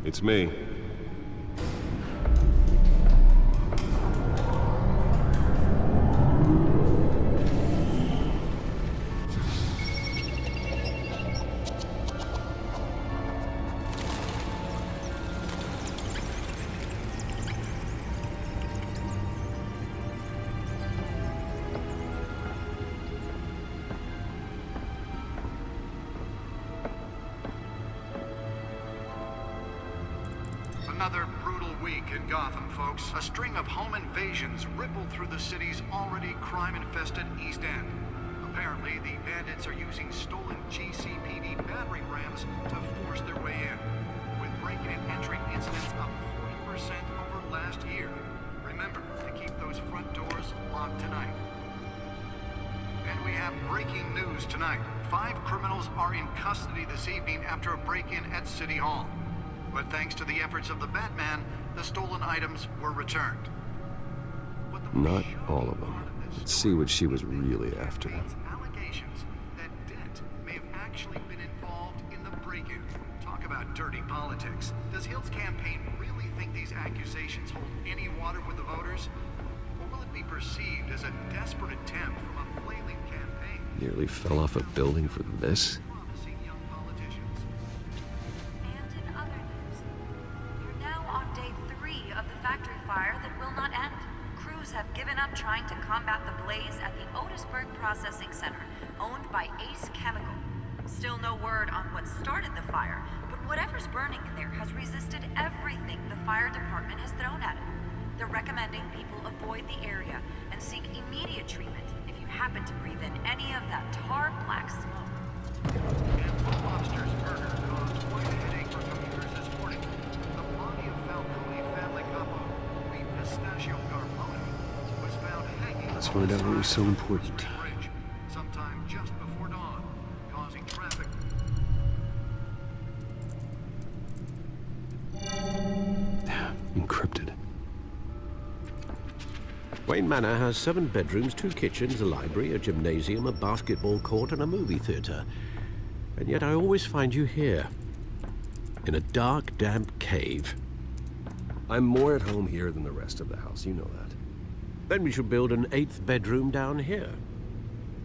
It's me. Another brutal week in Gotham, folks. A string of home invasions rippled through the city's already crime-infested East End. Apparently, the bandits are using stolen GCPD battering rams to force their way in, with breaking and entering incidents up 40% over last year. Remember to keep those front doors locked tonight. And we have breaking news tonight. 5 criminals are in custody this evening after a break-in at City Hall. But thanks to the efforts of the Batman, the stolen items were returned. Not all of them. Let's see what she was really after. Allegations that Dent may have actually been involved in the break-in. Talk about dirty politics. Does Hill's campaign really think these accusations hold any water with the voters? Or will it be perceived as a desperate attempt from a flailing campaign? Nearly fell off a building for this? Have given up trying to combat the blaze at the Otisburg Processing Center, owned by Ace Chemical. Still no word on what started the fire, but whatever's burning in there has resisted everything the fire department has thrown at it. They're recommending people avoid the area and seek immediate treatment if you happen to breathe in any of that tar black smoke. And Will Lobster's murder caused quite a headache for commuters this morning. The body of Falcone family couple, the Pistachio Garpone, was found hanging. Let's find out what was so important. Bridge, sometime just before dawn, causing traffic. Encrypted. Wayne Manor has 7 bedrooms, 2 kitchens, a library, a gymnasium, a basketball court, and a movie theater. And yet I always find you here, in a dark, damp cave. I'm more at home here than the rest of the house, you know that. Then we should build an 8th bedroom down here.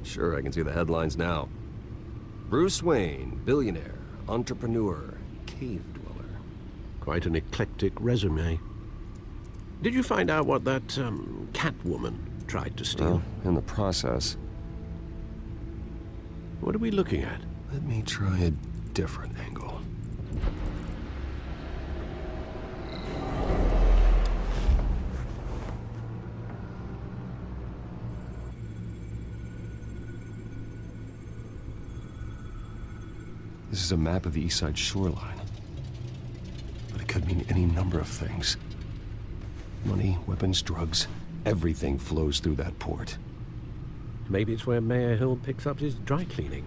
Sure, I can see the headlines now. Bruce Wayne, billionaire, entrepreneur, cave dweller. Quite an eclectic resume. Did you find out what that, Catwoman tried to steal? Well, in the process. What are we looking at? Let me try a different angle. This is a map of the East Side shoreline. But it could mean any number of things. Money, weapons, drugs, everything flows through that port. Maybe it's where Mayor Hill picks up his dry cleaning.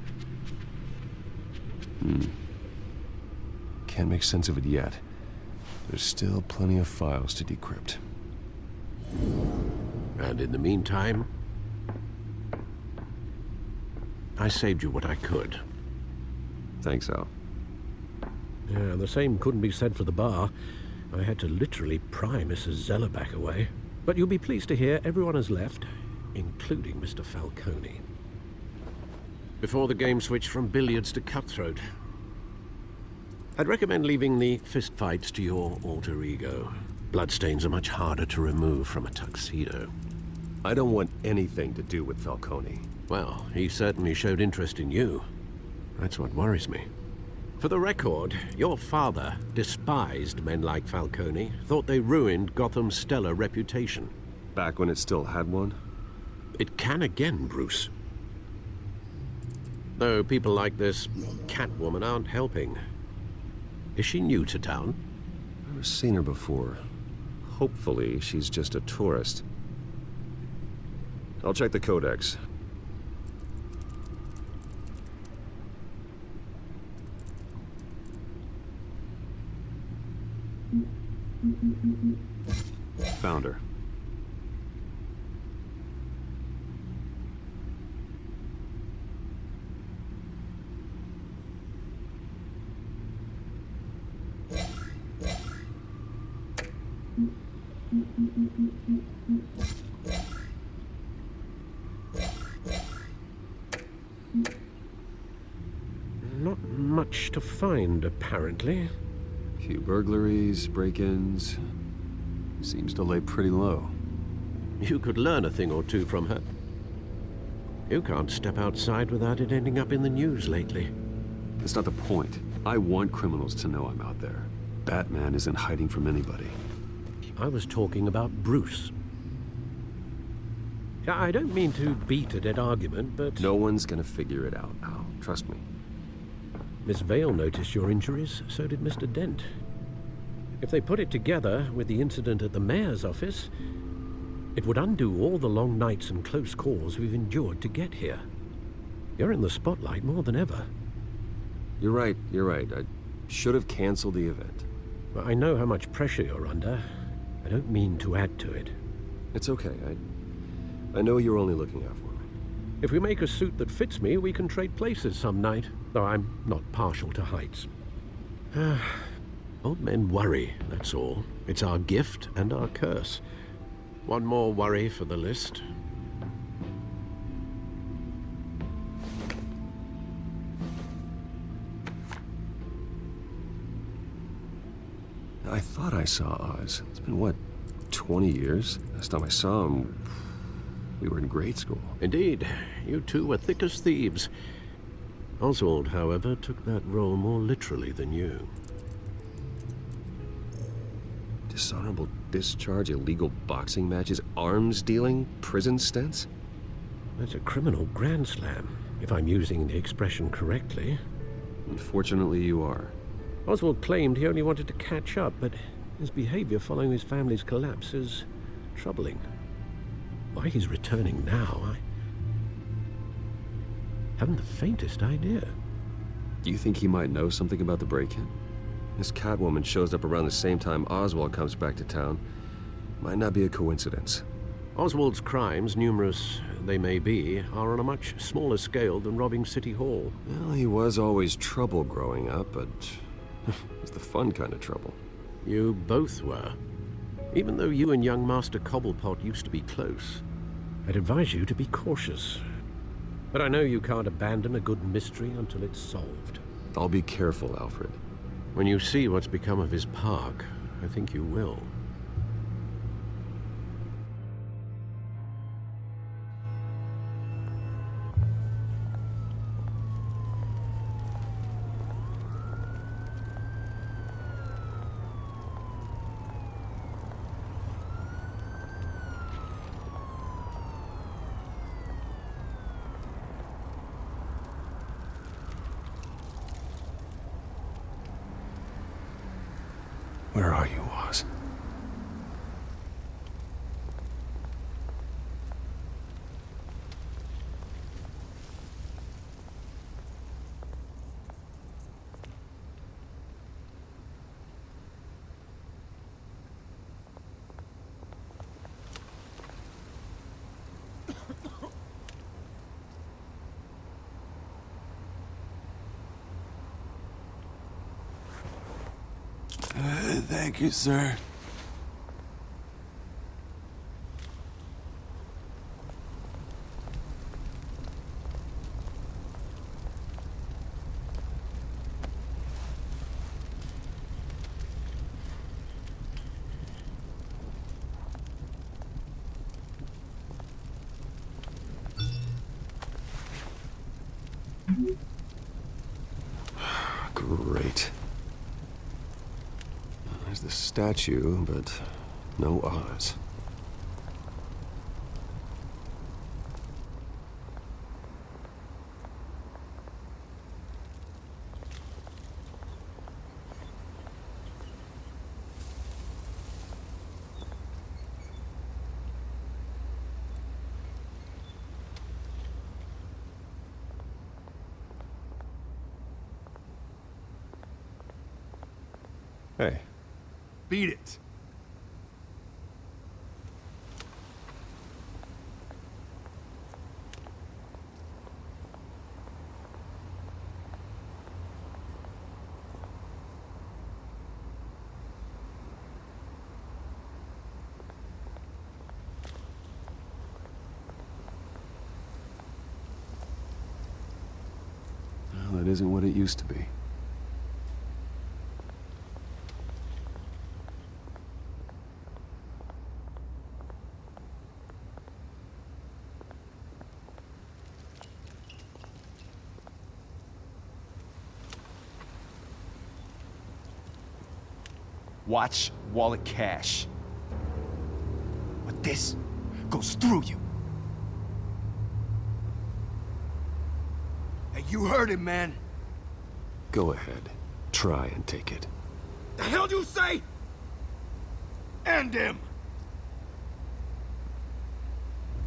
Can't make sense of it yet. There's still plenty of files to decrypt. And in the meantime, I saved you what I could. Thanks, Al. Yeah, the same couldn't be said for the bar. I had to literally pry Mrs. Zellerback away. But you'll be pleased to hear everyone has left, including Mr. Falcone. Before the game switched from billiards to cutthroat. I'd recommend leaving the fistfights to your alter ego. Bloodstains are much harder to remove from a tuxedo. I don't want anything to do with Falcone. Well, he certainly showed interest in you. That's what worries me. For the record, your father despised men like Falcone, thought they ruined Gotham's stellar reputation. Back when it still had one? It can again, Bruce. Though people like this Catwoman aren't helping. Is she new to town? Never seen her before. Hopefully, she's just a tourist. I'll check the codex. Found her. Not much to find, apparently. Few burglaries, break-ins. Seems to lay pretty low. You could learn a thing or two from her. You can't step outside without it ending up in the news lately. That's not the point. I want criminals to know I'm out there. Batman isn't hiding from anybody. I was talking about Bruce. Yeah, I don't mean to beat a dead argument, but... No one's gonna figure it out, Al. Trust me. Miss Vale noticed your injuries, so did Mr. Dent. If they put it together with the incident at the mayor's office, it would undo all the long nights and close calls we've endured to get here. You're in the spotlight more than ever. You're right. I should have canceled the event. Well, I know how much pressure you're under. I don't mean to add to it. It's okay. I know you're only looking out for me. If we make a suit that fits me, we can trade places some night, though I'm not partial to heights. Old men worry, that's all. It's our gift and our curse. One more worry for the list. I thought I saw Oz. It's been, what, 20 years? Last time I saw him, we were in grade school. Indeed, you two were thick as thieves. Oswald, however, took that role more literally than you. Dishonorable discharge, illegal boxing matches, arms dealing, prison stints? That's a criminal grand slam, if I'm using the expression correctly. Unfortunately, you are. Oswald claimed he only wanted to catch up, but his behavior following his family's collapse is troubling. Why he's returning now, I haven't the faintest idea. Do you think he might know something about the break-in? This Catwoman shows up around the same time Oswald comes back to town. Might not be a coincidence. Oswald's crimes, numerous they may be, are on a much smaller scale than robbing City Hall. Well, he was always trouble growing up, but it's the fun kind of trouble. You both were. Even though you and young Master Cobblepot used to be close, I'd advise you to be cautious. But I know you can't abandon a good mystery until it's solved. I'll be careful, Alfred. When you see what's become of his park, I think you will. Where are you, Oz? Thank you, sir. Great. There's the statue, but no Oz. Hey. Beat it. Well, that isn't what it used to be. Watch wallet cash. But this goes through you. Hey, you heard him, man. Go ahead. Try and take it. The hell do you say? End him!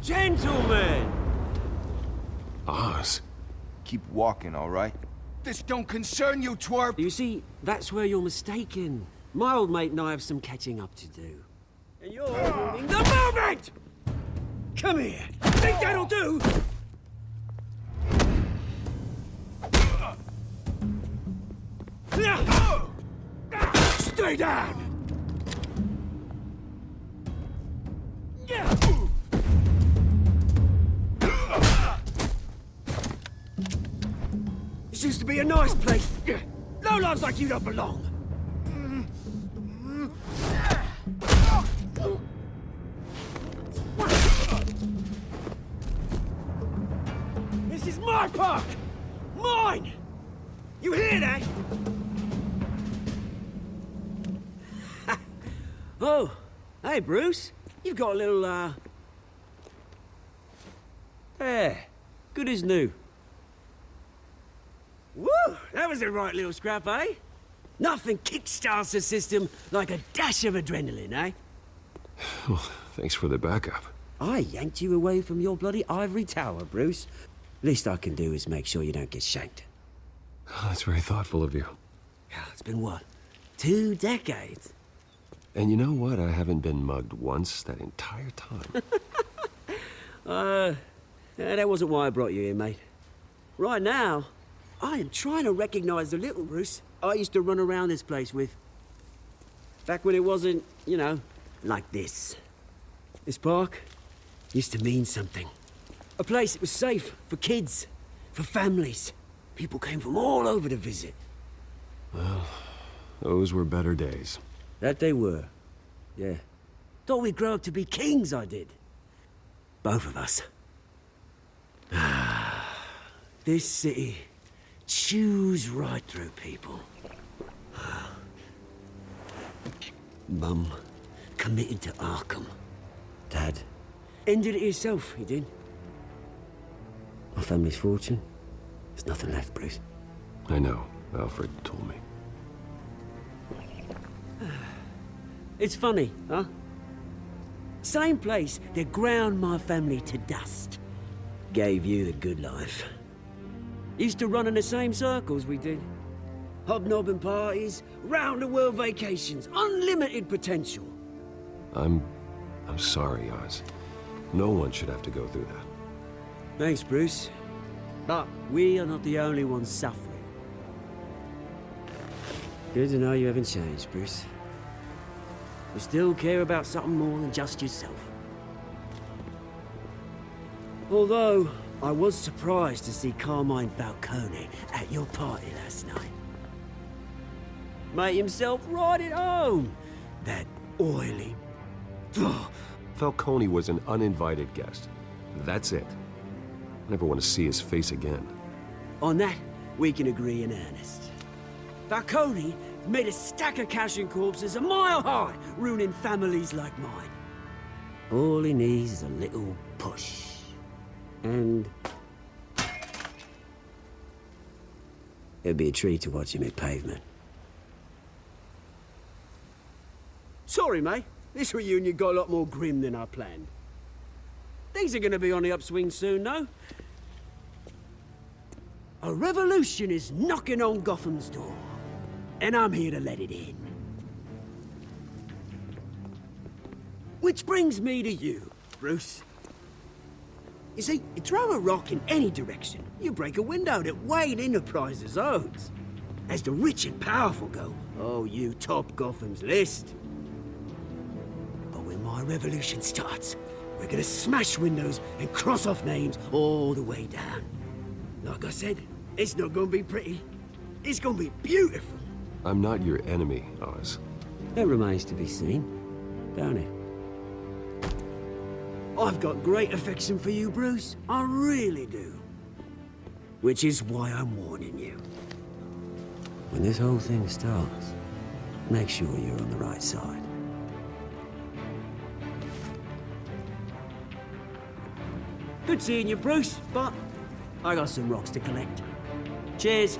Gentlemen! Oz. Keep walking, all right? This don't concern you, twerp! You see, that's where you're mistaken. My old mate and I have some catching up to do. And you're ruining the moment! Come here! Think that'll do? Stay down! This used to be a nice place. No lives like you don't belong. This is my park! Mine! You hear that? Oh, hey, Bruce. You've got a little, There. Good as new. Woo! That was a right little scrap, eh? Nothing kickstarts the system like a dash of adrenaline, eh? Well, thanks for the backup. I yanked you away from your bloody ivory tower, Bruce. Least I can do is make sure you don't get shanked. Oh, that's very thoughtful of you. It's been what? 2 decades? And you know what? I haven't been mugged once that entire time. That wasn't why I brought you here, mate. Right now, I am trying to recognize the little Bruce I used to run around this place with. Back when it wasn't, you know, like this. This park used to mean something. A place that was safe for kids, for families. People came from all over to visit. Well, those were better days. That they were. Yeah. Thought we'd grow up to be kings, I did. Both of us. This city chews right through people. Mum committed to Arkham. Dad ended it himself, he did. My family's fortune. There's nothing left, Bruce. I know. Alfred told me. It's funny, huh? Same place that ground my family to dust. Gave you the good life. Used to run in the same circles we did. Hobnobbing parties, round-the-world vacations, unlimited potential. I'm sorry, Oz. No one should have to go through that. Thanks, Bruce. But we are not the only ones suffering. Good to know you haven't changed, Bruce. You still care about something more than just yourself. Although, I was surprised to see Carmine Falcone at your party last night. Made himself right at home. That oily... Falcone was an uninvited guest. That's it. Never want to see his face again. On that, we can agree in earnest. Falcone made a stack of cash and corpses a mile high, ruining families like mine. All he needs is a little push. And... it'd be a treat to watch him hit pavement. Sorry, mate. This reunion got a lot more grim than I planned. Things are gonna be on the upswing soon, no? A revolution is knocking on Gotham's door. And I'm here to let it in. Which brings me to you, Bruce. You see, you throw a rock in any direction, you break a window that Wayne Enterprises owns. As the rich and powerful go, oh, you top Gotham's list. But when my revolution starts, we're gonna smash windows and cross off names all the way down. Like I said, It's not gonna be pretty. It's gonna be beautiful. I'm not your enemy, Oz. That remains to be seen, don't it? I've got great affection for you, Bruce. I really do. Which is why I'm warning you. When this whole thing starts, make sure you're on the right side. Good seeing you, Bruce, but I got some rocks to collect. Cheers.